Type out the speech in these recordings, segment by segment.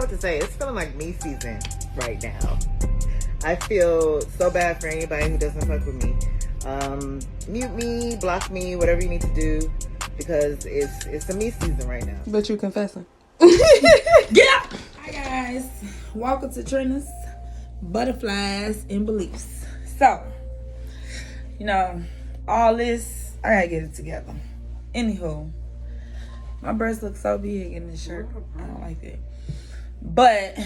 know what to say. It's feeling like me season right now. I feel so bad for anybody who doesn't fuck with me. Mute me, block me, whatever you need to do, because it's a me season right now. But you confessing. Get up! Hi guys, welcome to Trina's Butterflies and Beliefs. So, all this, I gotta get it together. Anywho, my breasts look so big in this shirt. I don't like that. But,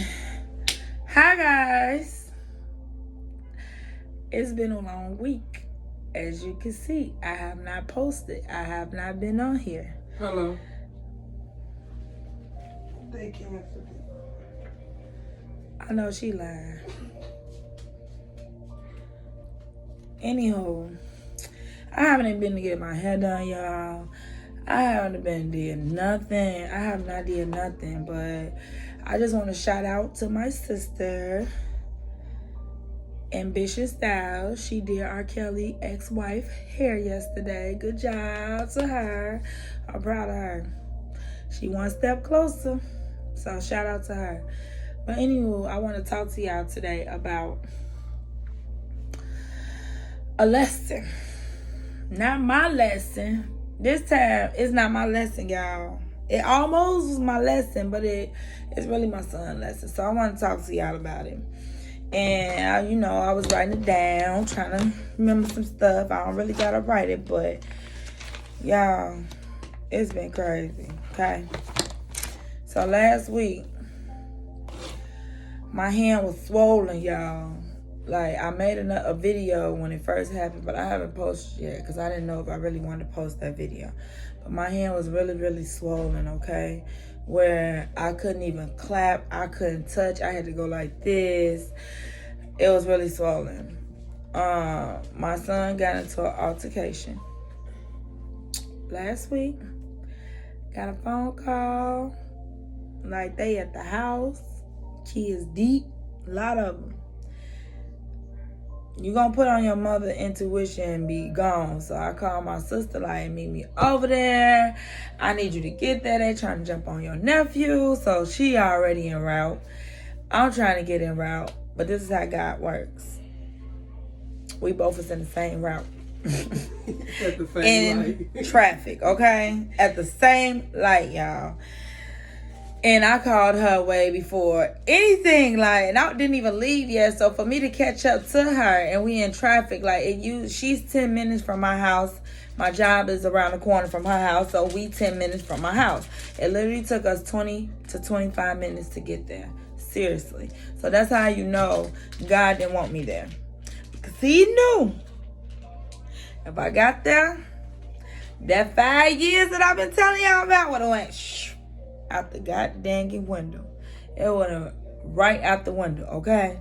hi guys. It's been a long week. As you can see, I have not posted. I have not been on here. Hello. They canceled it. I know she lying. Anywho, I haven't even been to get my hair done, y'all. I haven't been did nothing. I have not did nothing, but I just want to shout out to my sister, Ambitious Style. She did R. Kelly ex-wife hair yesterday. Good job to her. I'm proud of her. She one step closer. So shout out to her. But anyway, I want to talk to y'all today about a lesson. Not my lesson. This time, it's not my lesson, y'all. It almost was my lesson, but it's really my son's lesson. So I want to talk to y'all about it. And, I was writing it down, trying to remember some stuff. I don't really got to write it, but, y'all, it's been crazy, okay? So last week, my hand was swollen, y'all. Like, I made a video when it first happened, but I haven't posted yet because I didn't know if I really wanted to post that video. But my hand was really, really swollen, okay? Where I couldn't even clap. I couldn't touch. I had to go like this. It was really swollen. My son got into an altercation last week. Got a phone call. Like, they at the house. Kids deep. A lot of them. You gonna put on your mother intuition and be gone. So I called my sister, like, meet me over there. I need you to get there. They trying to jump on your nephew. So she already en route. I'm trying to get en route. But this is how God works. We both is in the same route. At the same light. In traffic, okay? At the same light, y'all. And I called her way before anything, like, and I didn't even leave yet. So for me to catch up to her and we in traffic, like, she's 10 minutes from my house. My job is around the corner from her house, so we 10 minutes from my house. It literally took us 20 to 25 minutes to get there. Seriously. So that's how you know God didn't want me there. Because he knew if I got there, that 5 years that I've been telling y'all about would have went out the goddamn window. It would have right out the window, okay?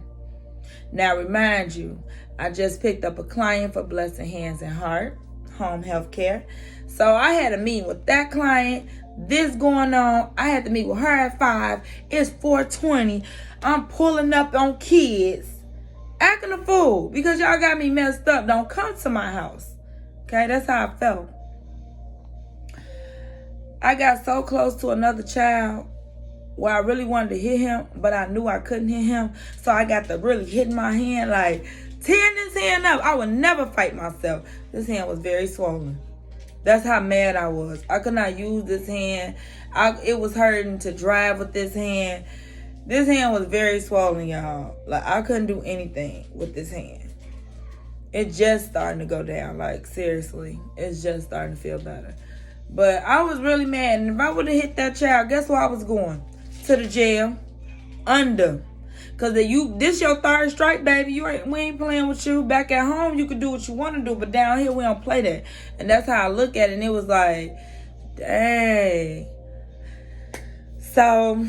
Now, remind you, I just picked up a client for Blessing Hands and Heart, home health care. So I had a meeting with that client. This going on. I had to meet with her at 5. It's 4:20. I'm pulling up on kids, acting a fool because y'all got me messed up. Don't come to my house. Okay, that's how I felt. I got so close to another child where I really wanted to hit him, but I knew I couldn't hit him. So I got to really hit my hand, like, tearing this hand up. I would never fight myself. This hand was very swollen. That's how mad I was. I could not use this hand. It was hurting to drive with this hand. This hand was very swollen, y'all. Like, I couldn't do anything with this hand. It's just starting to go down. Like, seriously. It's just starting to feel better. But I was really mad. And if I would have hit that child, guess where I was going? To the jail. Under. Because this your third strike, baby. We ain't playing with you. Back at home, you can do what you want to do. But down here, we don't play that. And that's how I look at it. And it was like, dang. So,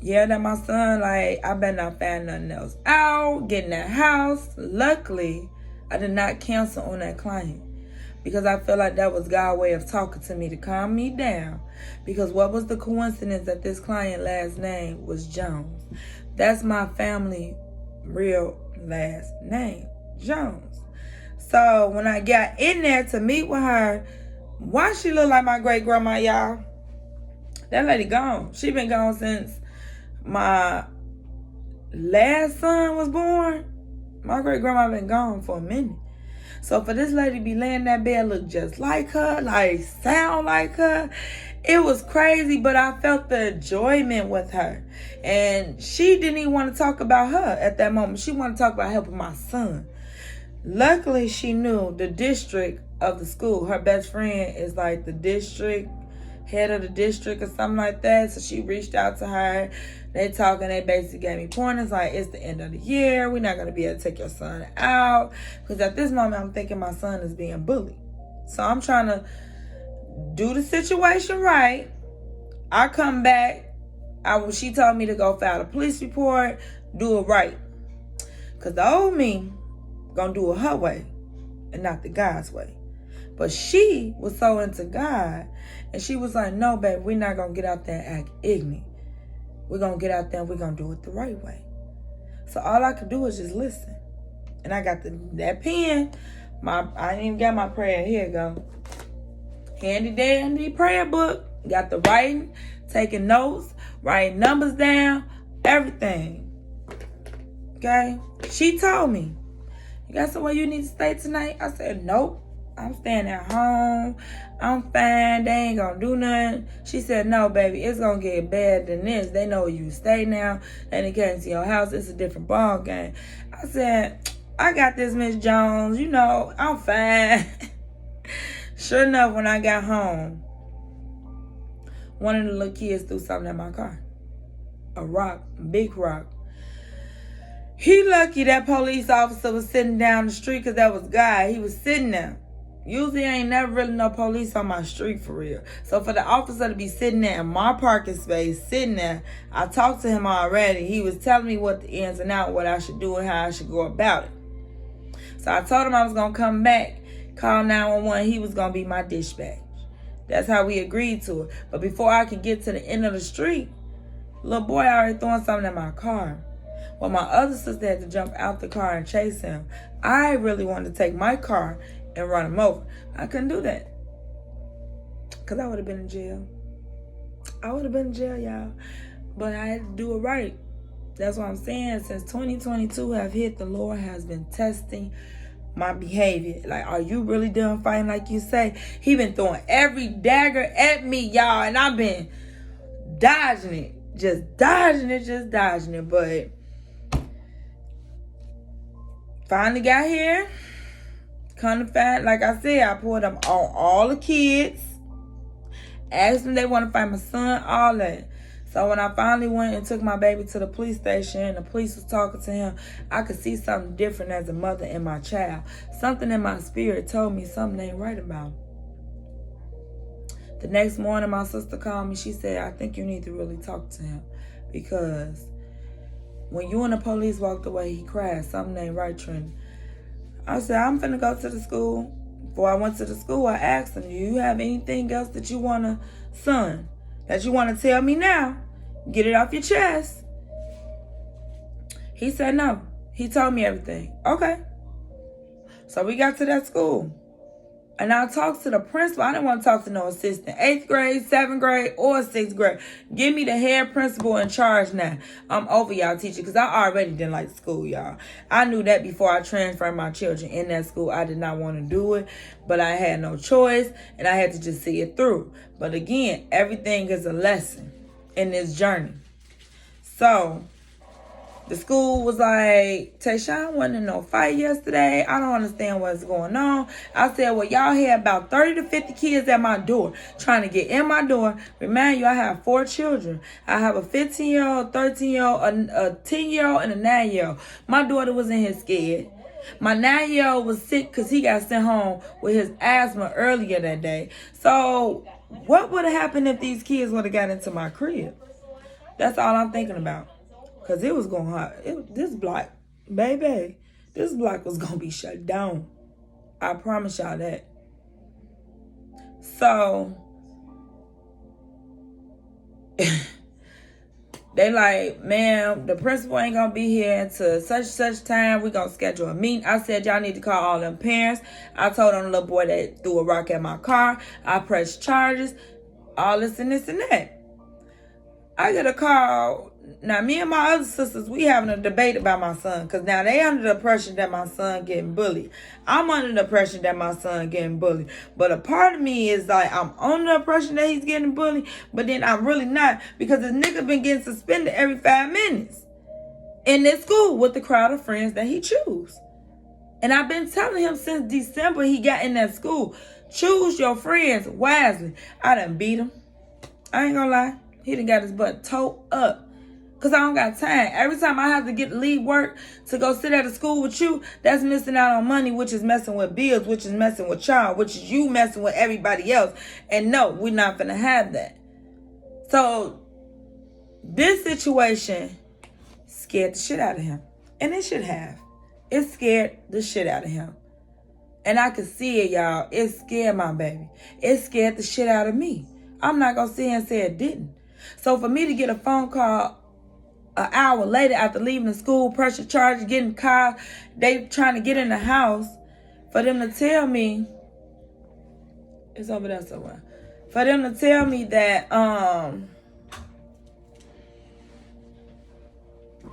yeah, that my son, like, I better not find nothing else out. Get in that house. Luckily, I did not cancel on that client. Because I feel like that was God's way of talking to me to calm me down. Because what was the coincidence that this client last name was Jones? That's my family real last name, Jones. So when I got in there to meet with her, why she look like my great grandma, y'all? That lady gone. She been gone since my last son was born. My great grandma been gone for a minute. So for this lady to be laying in that bed, look just like her, like sound like her, it was crazy, but I felt the enjoyment with her. And she didn't even want to talk about her at that moment. She wanted to talk about helping my son. Luckily, she knew the district of the school. Her best friend is like the district, head of the district or something like that. So she reached out to her. They talking, they basically gave me pointers like, it's the end of the year. We're not going to be able to take your son out. Because at this moment, I'm thinking my son is being bullied. So I'm trying to do the situation right. I come back. She told me to go file a police report, do it right. Because the old me going to do it her way and not the God's way. But she was so into God. And she was like, no, baby, we're not going to get out there and act ignorant. We're going to get out there and we're going to do it the right way. So all I could do is just listen. And I got that pen. I didn't even got my prayer. Here you go. Handy dandy prayer book. Got the writing, taking notes, writing numbers down, everything. Okay? She told me, you got somewhere you need to stay tonight? I said, nope. I'm staying at home. I'm fine. They ain't gonna do nothing. She said, no, baby, it's gonna get better than this. They know where you stay now. They came to your house. It's a different ball game. I said, I got this, Miss Jones. You know, I'm fine. Sure enough, when I got home, one of the little kids threw something at my car. A rock, a big rock. He lucky that police officer was sitting down the street because that was God. He was sitting there. Usually ain't never really no police on my street for real. So for the officer to be sitting there in my parking space, sitting there, I talked to him already. He was telling me what the ins and outs, what I should do and how I should go about it. So I told him I was going to come back, call 911. He was going to be my dispatch. That's how we agreed to it. But before I could get to the end of the street, little boy already throwing something at my car. Well, my other sister had to jump out the car and chase him. I really wanted to take my car and run him over. I couldn't do that. Because I would have been in jail. I would have been in jail, y'all. But I had to do it right. That's what I'm saying. Since 2022 have hit, the Lord has been testing my behavior. Like, are you really done fighting like you say? He been throwing every dagger at me, y'all. And I've been dodging it. Just dodging it. But finally got here. Come to find, like I said, I pulled up on all the kids. Asked them if they want to find my son, all that. So when I finally went and took my baby to the police station and the police was talking to him, I could see something different as a mother and my child. Something in my spirit told me something ain't right about him. The next morning, my sister called me. She said, I think you need to really talk to him. Because when you and the police walked away, he cried. Something ain't right, Trina. I said, I'm finna go to the school. Before I went to the school, I asked him, do you have anything else that you want to, son, that you want to tell me now? Get it off your chest. He said no. He told me everything. Okay. So we got to that school. And I talked to the principal. I didn't want to talk to no assistant. 8th grade, 7th grade, or 6th grade. Give me the head principal in charge now. I'm over y'all teacher because I already didn't like school, y'all. I knew that before I transferred my children in that school. I did not want to do it, but I had no choice, and I had to just see it through. But again, everything is a lesson in this journey. So the school was like, Tayshawn wasn't in no fight yesterday. I don't understand what's going on. I said, well, y'all had about 30 to 50 kids at my door trying to get in my door. Remind you, I have 4 children. I have a 15-year-old, 13-year-old, a 10-year-old, and a 9-year-old. My daughter was in here scared. My 9-year-old was sick because he got sent home with his asthma earlier that day. So what would have happened if these kids would have got into my crib? That's all I'm thinking about. Because it was going hard. This block, baby, this block was going to be shut down. I promise y'all that. So, they like, ma'am, the principal ain't going to be here until such time. We're going to schedule a meeting. I said, y'all need to call all them parents. I told them the little boy that threw a rock at my car. I pressed charges. All this and this and that. I get a call. Now, me and my other sisters, we having a debate about my son. Because now they under the impression that my son getting bullied. I'm under the impression that my son getting bullied. But a part of me is like, I'm under the impression that he's getting bullied. But then I'm really not. Because this nigga been getting suspended every 5 minutes. In this school with the crowd of friends that he choose. And I've been telling him since December he got in that school. Choose your friends wisely. I done beat him. I ain't gonna lie. He done got his butt towed up. Because I don't got time. Every time I have to get to leave work to go sit at a school with you, that's missing out on money, which is messing with bills, which is messing with y'all, which is you messing with everybody else. And no, we're not going to have that. So, this situation scared the shit out of him. And it should have. It scared the shit out of him. And I could see it, y'all. It scared my baby. It scared the shit out of me. I'm not going to sit here and say it didn't. So, for me to get a phone call an hour later after leaving the school, pressure charge, getting caught, they trying to get in the house, for them to tell me, it's over there somewhere, for them to tell me that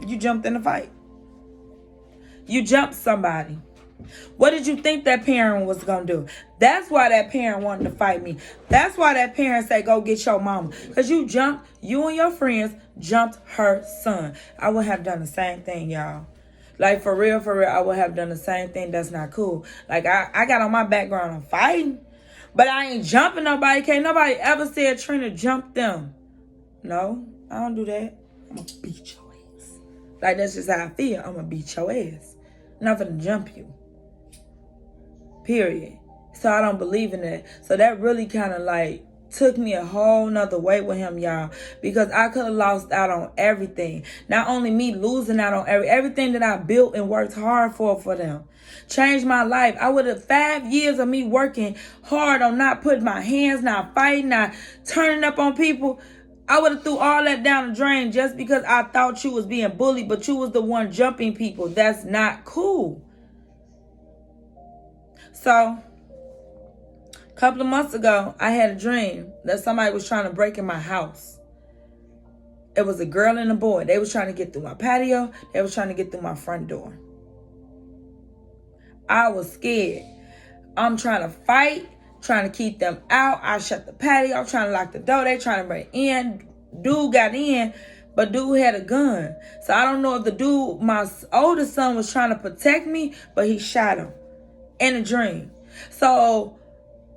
you jumped in the fight. You jumped somebody. What did you think that parent was going to do? That's why that parent wanted to fight me. That's why that parent said, go get your mama. Because you and your friends jumped her son. I would have done the same thing, y'all. Like, for real, I would have done the same thing. That's not cool. Like, I got on my background on fighting. But I ain't jumping nobody. Can't nobody ever said Trina jumped them. No, I don't do that. I'm going to beat your ass. Like, that's just how I feel. I'm going to beat your ass. Not gonna jump you. Period. So I don't believe in that. So that really kind of like took me a whole nother way with him, y'all. Because I could have lost out on everything. Not only me losing out on everything that I built and worked hard for them. Changed my life. I would have 5 years of me working hard on not putting my hands, not fighting, not turning up on people. I would have threw all that down the drain just because I thought you was being bullied, but you was the one jumping people. That's not cool. So, a couple of months ago, I had a dream that somebody was trying to break in my house. It was a girl and a boy. They was trying to get through my patio. They was trying to get through my front door. I was scared. I'm trying to fight, trying to keep them out. I shut the patio, trying to lock the door. They trying to break in. Dude got in, but dude had a gun. So I don't know if the dude, my oldest son, was trying to protect me, but he shot him in a dream. So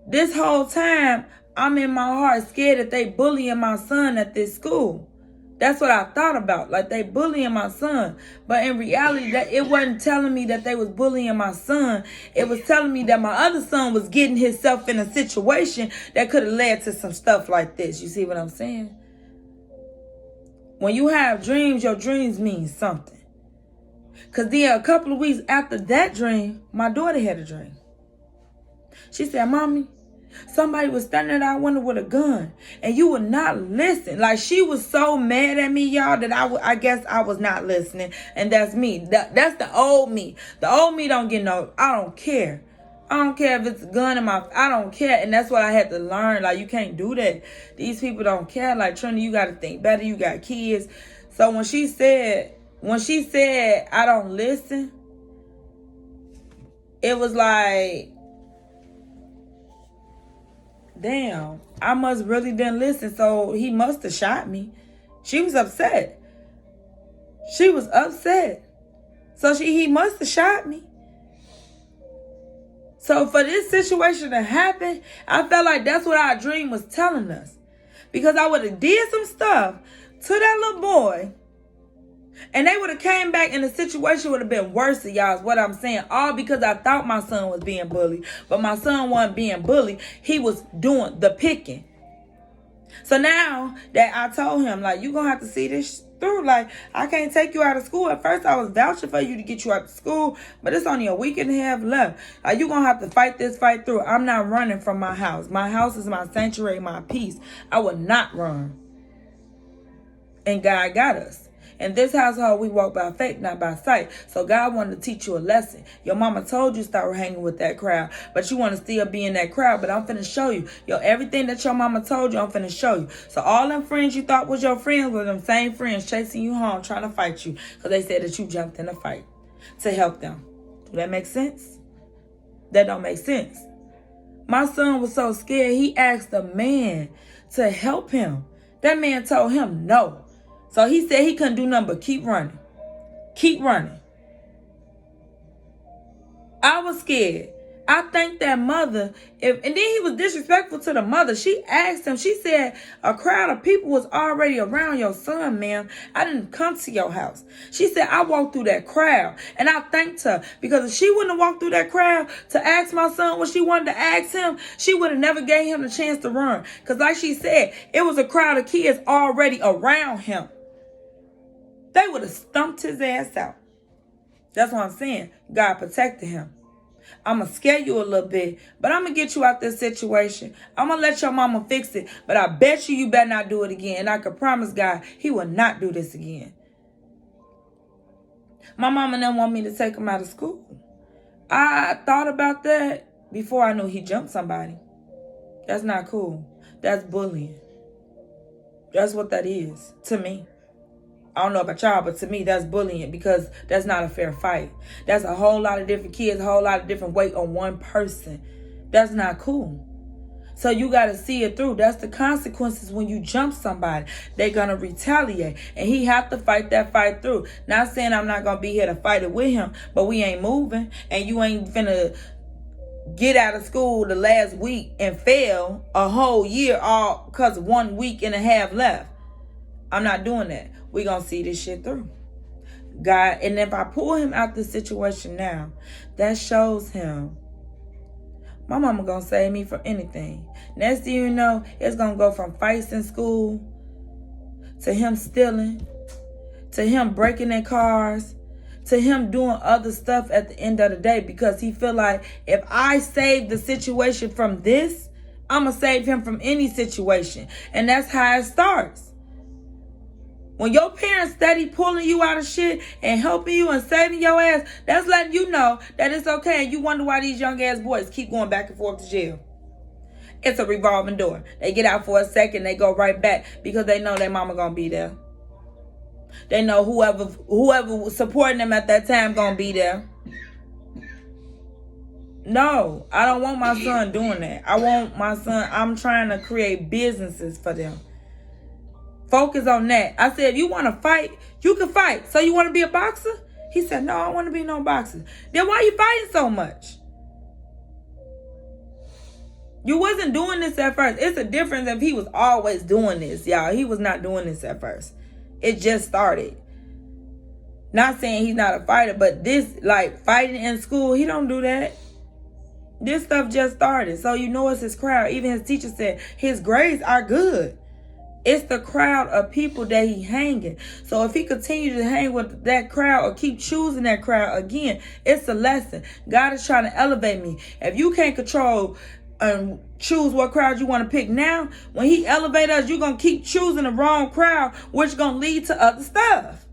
this whole time, I'm in my heart scared that they bullying my son at this school. That's what I thought about, like they bullying my son. But in reality, that it wasn't telling me that they was bullying my son. It was telling me that my other son was getting himself in a situation that could have led to some stuff like this. You see what I'm saying? When you have dreams, your dreams mean something. Because then a couple of weeks after that dream, my daughter had a dream. She said, Mommy, somebody was standing at our window with a gun and you would not listen. Like, she was so mad at me, y'all, that I guess I was not listening. And that's me. That's the old me. The old me don't get no, I don't care. I don't care if it's a gun in my, I don't care. And that's what I had to learn. Like, you can't do that. These people don't care. Like, Trina, you got to think better. You got kids. So when she said, I don't listen, it was like, damn, I must really didn't listen. So he must have shot me. She was upset. She was upset. So he must have shot me. So for this situation to happen, I felt like that's what our dream was telling us. Because I would have did some stuff to that little boy, and they would have came back and the situation would have been worse, y'all, is what I'm saying. All because I thought my son was being bullied. But my son wasn't being bullied. He was doing the picking. So now that I told him, like, you're going to have to see this through. Like, I can't take you out of school. At first, I was vouching for you to get you out of school. But it's only a week and a half left. Like, you're going to have to fight this fight through. I'm not running from my house. My house is my sanctuary, my peace. I will not run. And God got us. In this household, we walk by faith, not by sight. So God wanted to teach you a lesson. Your mama told you start hanging with that crowd, but you want to still be in that crowd. But I'm finna show you. Everything that your mama told you, I'm finna show you. So all them friends you thought was your friends were them same friends chasing you home, trying to fight you, because they said that you jumped in a fight to help them. Do that make sense? That don't make sense. My son was so scared, he asked a man to help him. That man told him no. So he said he couldn't do nothing but keep running. Keep running. I was scared. I thanked that mother. And then he was disrespectful to the mother. She asked him, she said, a crowd of people was already around your son, ma'am. I didn't come to your house. She said, I walked through that crowd. And I thanked her, because if she wouldn't have walked through that crowd to ask my son what she wanted to ask him, she would have never gave him the chance to run. Because like she said, it was a crowd of kids already around him. They would have stumped his ass out. That's what I'm saying. God protected him. I'm going to scare you a little bit, but I'm going to get you out this situation. I'm going to let your mama fix it, but I bet you better not do it again. And I can promise God, he will not do this again. My mama didn't want me to take him out of school. I thought about that before I knew he jumped somebody. That's not cool. That's bullying. That's what that is to me. I don't know about y'all, but to me, that's bullying, because that's not a fair fight. That's a whole lot of different kids, a whole lot of different weight on one person. That's not cool. So you got to see it through. That's the consequences when you jump somebody. They're going to retaliate. And he have to fight that fight through. Not saying I'm not going to be here to fight it with him, but we ain't moving. And you ain't finna get out of school the last week and fail a whole year all because 1 week and a half left. I'm not doing that. We're going to see this shit through. God, and if I pull him out this situation now, that shows him my mama going to save me from anything. Next thing you know, it's going to go from fights in school to him stealing, to him breaking in cars, to him doing other stuff at the end of the day, because he feel like if I save the situation from this, I'm going to save him from any situation. And that's how it starts. When your parents steady pulling you out of shit and helping you and saving your ass, that's letting you know that it's okay. And you wonder why these young ass boys keep going back and forth to jail. It's a revolving door. They get out for a second, they go right back because they know their mama gonna be there. They know whoever was supporting them at that time gonna be there. No, I don't want my son doing that. I want my son, I'm trying to create businesses for them. Focus on that. I said, if you want to fight, you can fight. So you want to be a boxer? He said, no, I don't want to be no boxer. Then why are you fighting so much? You wasn't doing this at first. It's a difference if he was always doing this, y'all. He was not doing this at first. It just started. Not saying he's not a fighter, but this, like fighting in school, he don't do that. This stuff just started. So you know it's his crowd. Even his teacher said his grades are good. It's the crowd of people that he hanging. So if he continue to hang with that crowd or keep choosing that crowd, again, it's a lesson. God is trying to elevate me. If you can't control and choose what crowd you want to pick now, when he elevate us, you're going to keep choosing the wrong crowd, which is going to lead to other stuff.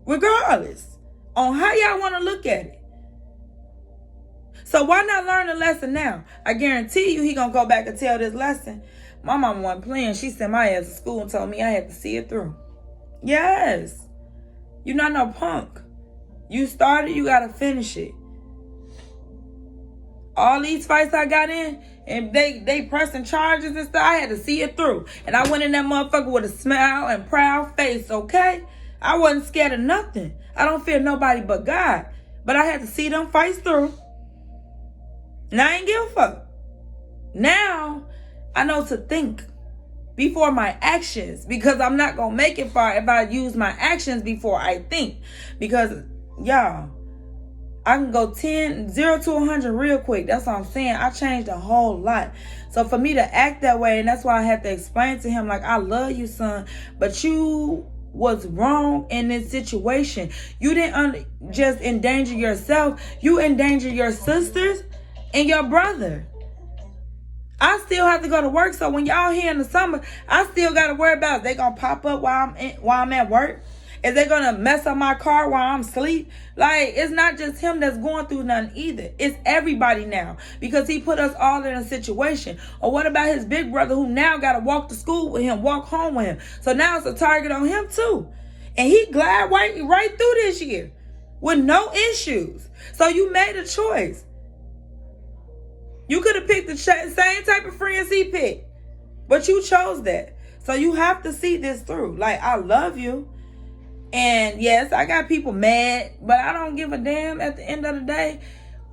Regardless on how y'all want to look at it. So why not learn the lesson now? I guarantee you he going to go back and tell this lesson. My mama wasn't playing. She sent my ass to school and told me I had to see it through. Yes. You're not no punk. You started, you got to finish it. All these fights I got in, and they pressing charges and stuff, I had to see it through. And I went in that motherfucker with a smile and proud face, okay? I wasn't scared of nothing. I don't fear nobody but God. But I had to see them fights through. And I ain't give a fuck. Now, I know to think before my actions, because I'm not going to make it far if I use my actions before I think. Because, y'all, I can go 0 to 100 real quick. That's what I'm saying. I changed a whole lot. So for me to act that way, and that's why I had to explain to him, like, I love you, son, but you was wrong in this situation. You didn't just endanger yourself. You endangered your sisters and your brother. I still have to go to work. So when y'all here in the summer, I still got to worry about, is they going to pop up while I'm at work? Is they going to mess up my car while I'm asleep? Like, it's not just him that's going through nothing either. It's everybody now, because he put us all in a situation. Or what about his big brother, who now got to walk to school with him, walk home with him? So now it's a target on him too. And he glide right through this year with no issues. So you made a choice. You could have picked the same type of friends he picked, but you chose that. So you have to see this through. Like, I love you. And yes, I got people mad, but I don't give a damn. At the end of the day,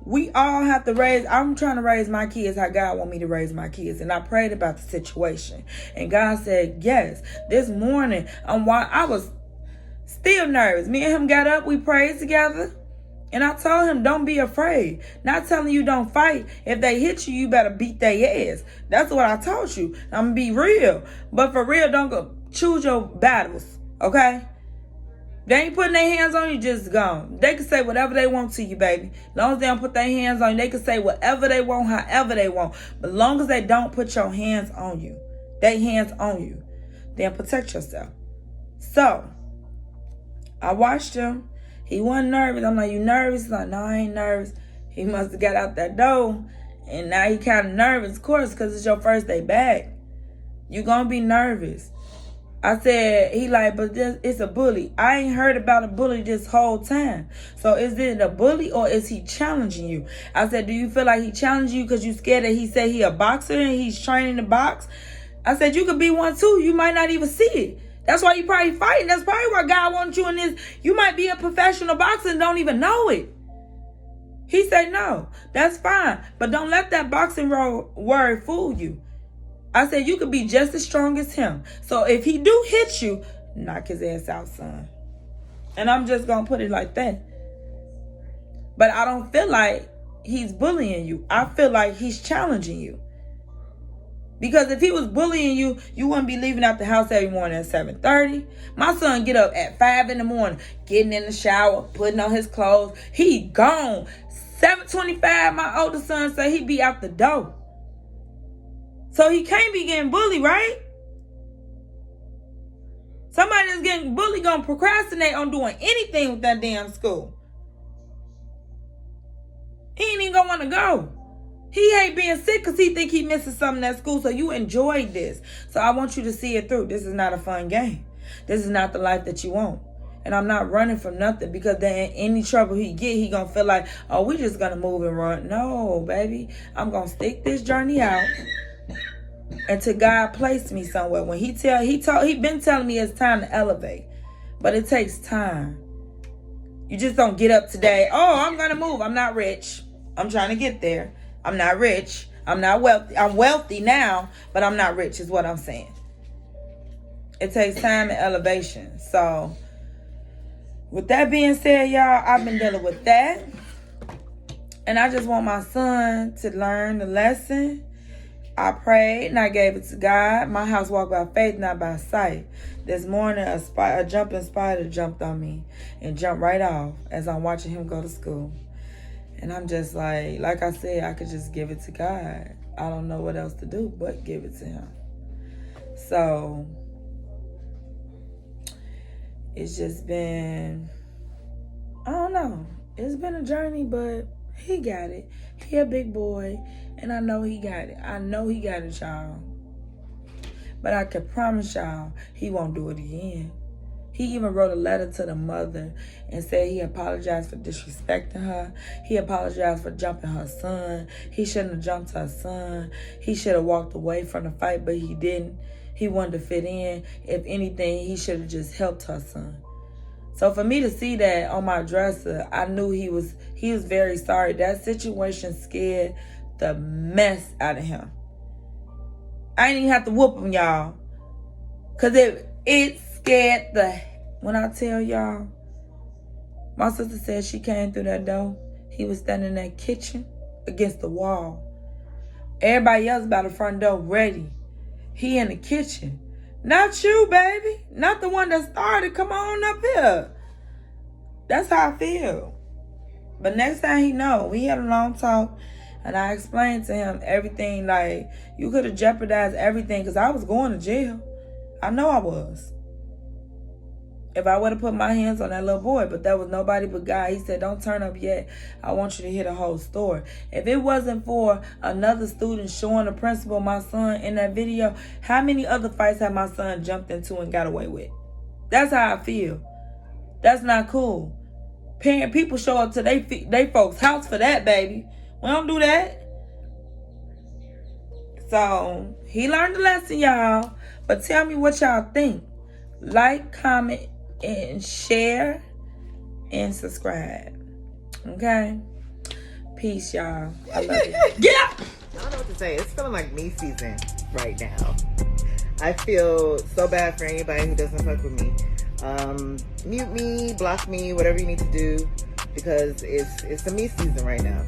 we all have to I'm trying to raise my kids how God want me to raise my kids. And I prayed about the situation. And God said, yes. This morning, I was still nervous. Me and him got up, we prayed together. And I told him, don't be afraid. Not telling you don't fight. If they hit you, you better beat their ass. That's what I told you. I'm going to be real. But for real, don't go choose your battles. Okay? They ain't putting their hands on you, just gone. They can say whatever they want to you, baby. As long as they don't put their hands on you, they can say whatever they want, however they want. But as long as they don't put your hands on you, their hands on you, then protect yourself. So, I watched him. He wasn't nervous. I'm like, you nervous? He's like, no, I ain't nervous. He must have got out that door. And now he kind of nervous, of course, because it's your first day back. You going to be nervous. I said, he like, but it's a bully. I ain't heard about a bully this whole time. So is it a bully or is he challenging you? I said, do you feel like he challenged you because you scared that he said he a boxer and he's training to box? I said, you could be one too. You might not even see it. That's why you probably fighting. That's probably why God wants you in this. You might be a professional boxer and don't even know it. He said, no, that's fine. But don't let that boxing word fool you. I said, you could be just as strong as him. So if he do hit you, knock his ass out, son. And I'm just going to put it like that. But I don't feel like he's bullying you. I feel like he's challenging you. Because if he was bullying you, you wouldn't be leaving out the house every morning at 7:30. My son get up at 5 in the morning, getting in the shower, putting on his clothes. He gone. 7:25, my oldest son said he be out the door. So he can't be getting bullied, right? Somebody that's getting bullied gonna procrastinate on doing anything with that damn school. He ain't even gonna want to go. He hate being sick because he think he misses something at school. So you enjoyed this. So I want you to see it through. This is not a fun game. This is not the life that you want. And I'm not running from nothing, because then any trouble he get, he gonna feel like, oh, we just gonna move and run. No, baby. I'm gonna stick this journey out until God placed me somewhere. When he been telling me it's time to elevate. But it takes time. You just don't get up today, oh, I'm gonna move. I'm not rich. I'm trying to get there. I'm not rich. I'm not wealthy. I'm wealthy now, but I'm not rich is what I'm saying. It takes time and elevation. So, with that being said, y'all, I've been dealing with that. And I just want my son to learn the lesson. I prayed and I gave it to God. My house walked by faith, not by sight. This morning, a jumping spider jumped on me and jumped right off as I'm watching him go to school. And I'm just like I said, I could just give it to God. I don't know what else to do but give it to him. So, it's just been, I don't know. It's been a journey, but he got it. He a big boy, and I know he got it. I know he got it, y'all. But I can promise y'all, he won't do it again. He even wrote a letter to the mother and said he apologized for disrespecting her. He apologized for jumping her son. He shouldn't have jumped her son. He should have walked away from the fight, but he didn't. He wanted to fit in. If anything, he should have just helped her son. So for me to see that on my dresser, I knew he was very sorry. That situation scared the mess out of him. I didn't even have to whoop him, y'all. Because it scared when I tell y'all, my sister said she came through that door. He was standing in that kitchen against the wall. Everybody else by the front door ready. He in the kitchen. Not you, baby. Not the one that started. Come on up here. That's how I feel. But next time he know, we had a long talk. And I explained to him everything. Like, you could have jeopardized everything because I was going to jail. I know I was. If I would have put my hands on that little boy, but that was nobody but God. He said, don't turn up yet. I want you to hear the whole story. If it wasn't for another student showing the principal my son in that video, how many other fights have my son jumped into and got away with? That's how I feel. That's not cool. People show up to they folks' house for that, baby. We don't do that. So, he learned the lesson, y'all. But tell me what y'all think. Like, comment, and share, and subscribe. Okay? Peace, y'all. I love you. Get up! I don't know what to say. It's feeling like me season right now. I feel so bad for anybody who doesn't fuck with me. Mute me, block me, whatever you need to do, because it's the me season right now.